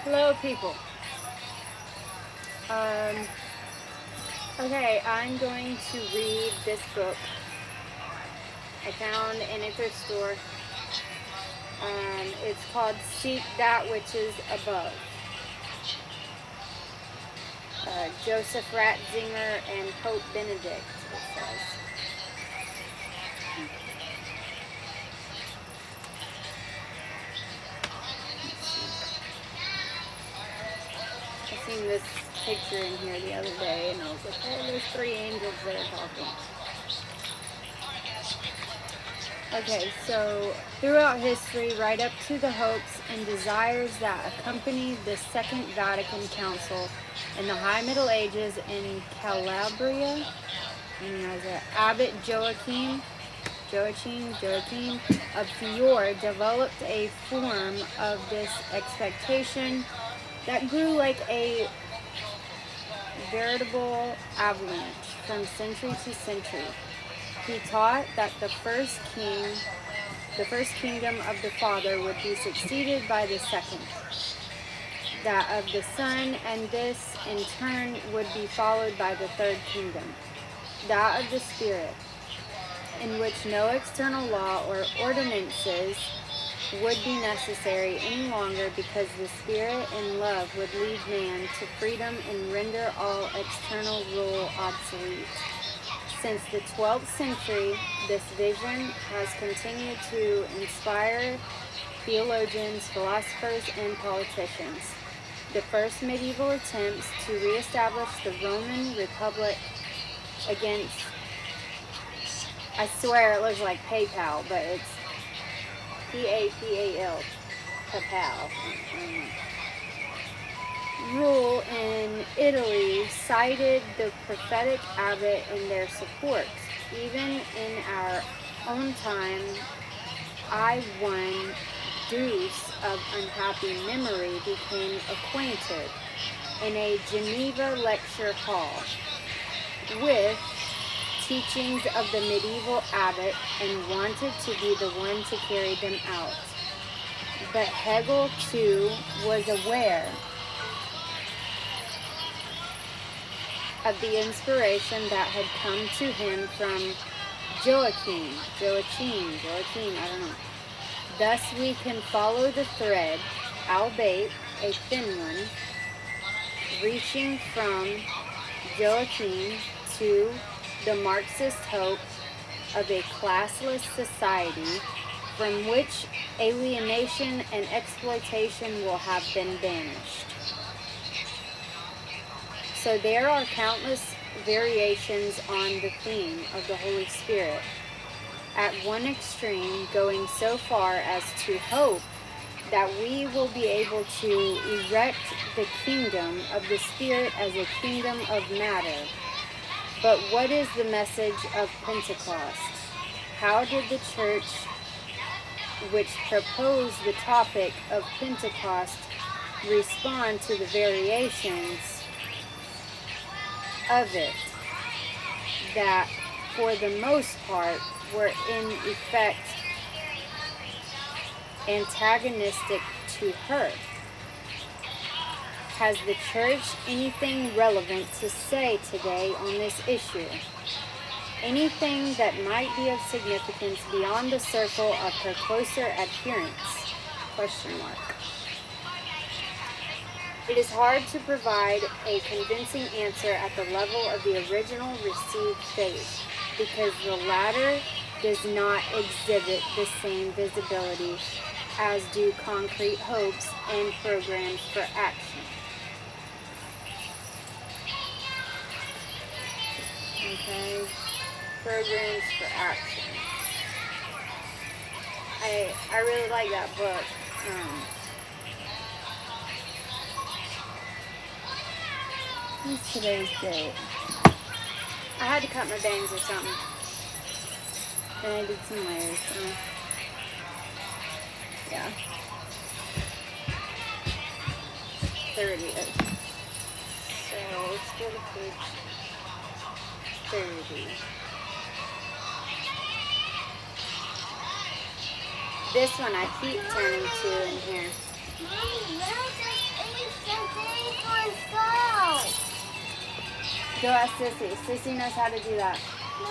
Hello, people. Okay, I'm going to read this book I found in a thrift store. It's called Seek That Which Is Above. Joseph Ratzinger and Pope Benedict, it says. I seen this picture in here the other day, and I was like, oh, there's 3 angels that are talking. Okay, so throughout history, right up to the hopes and desires that accompanied the Second Vatican Council in the High Middle Ages in Calabria, Abbot Joachim of Fiore developed a form of this expectation that grew like a veritable avalanche from century to century. He taught that the first kingdom of the Father would be succeeded by the second, that of the Son, and this in turn would be followed by the third kingdom, that of the Spirit, in which no external law or ordinances would be necessary any longer, because the Spirit in love would lead man to freedom and render all external rule obsolete. Since the 12th century, this vision has continued to inspire theologians, philosophers, and politicians. The first medieval attempts to reestablish the Roman Republic against, I swear it looks like PayPal, but it's PAPAL, PayPal. Rule in Italy cited the prophetic abbot in their support. Even in our own time, one deuce of unhappy memory became acquainted in a Geneva lecture hall with teachings of the medieval abbot and wanted to be the one to carry them out. But Hegel, too, was aware of the inspiration that had come to him from Joachim, I don't know. Thus we can follow the thread, albeit a thin one, reaching from Joachim to the Marxist hope of a classless society from which alienation and exploitation will have been banished. So there are countless variations on the theme of the Holy Spirit. At one extreme, going so far as to hope that we will be able to erect the kingdom of the Spirit as a kingdom of matter. But what is the message of Pentecost? How did the church, which proposed the topic of Pentecost, respond to the variations of it that, for the most part, were in effect antagonistic to her? Has the church anything relevant to say today on this issue? Anything that might be of significance beyond the circle of her closer adherents? Question mark. It is hard to provide a convincing answer at the level of the original received faith, because the latter does not exhibit the same visibility as do concrete hopes and programs for action. Okay, programs for action. I really like that book. What's today's date? I had to cut my bangs or something. And I did some layers, so yeah. 30th. So let's go to page 30. This one I keep turning to in here. Go ask Sissy. Sissy knows how to do that. No.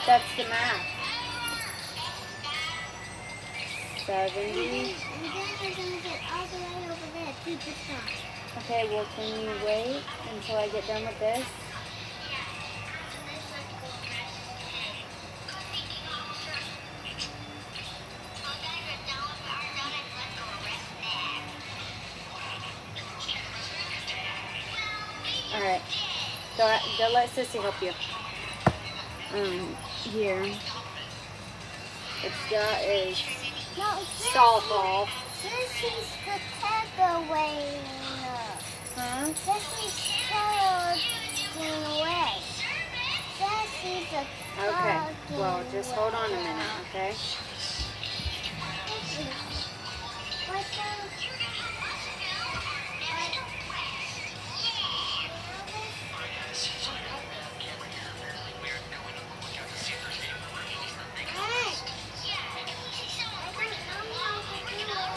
That's the math. 70. And then we're going to get all the way over there to the top. Okay, well, can you wait until I get done with this? Alright. Go let Sissy help you. Here. That is salt ball. This is the takeaway. Huh? This is taking away. This is the Okay. taking Well, just hold on a away. minute, okay? What's that?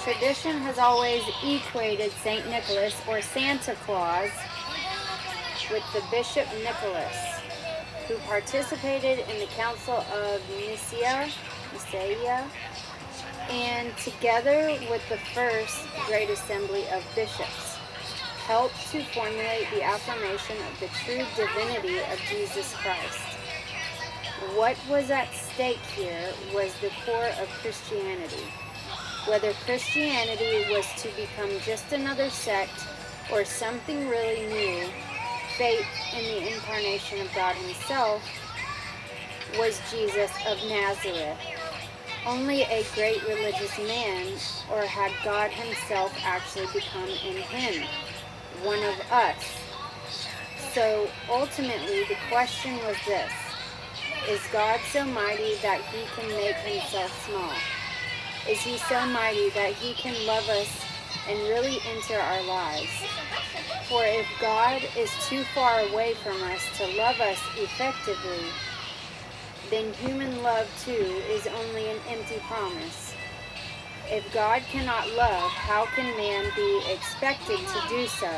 Tradition has always equated St. Nicholas or Santa Claus with the Bishop Nicholas, who participated in the Council of Nicaea, and together with the First Great Assembly of Bishops, helped to formulate the affirmation of the true divinity of Jesus Christ. What was at stake here was the core of Christianity. Whether Christianity was to become just another sect or something really new, faith in the incarnation of God Himself was Jesus of Nazareth. Only a great religious man, or had God Himself actually become in Him, one of us? So ultimately the question was this: is God so mighty that He can make Himself small? Is He so mighty that He can love us and really enter our lives? For if God is too far away from us to love us effectively, then human love too is only an empty promise. If God cannot love, how can man be expected to do so?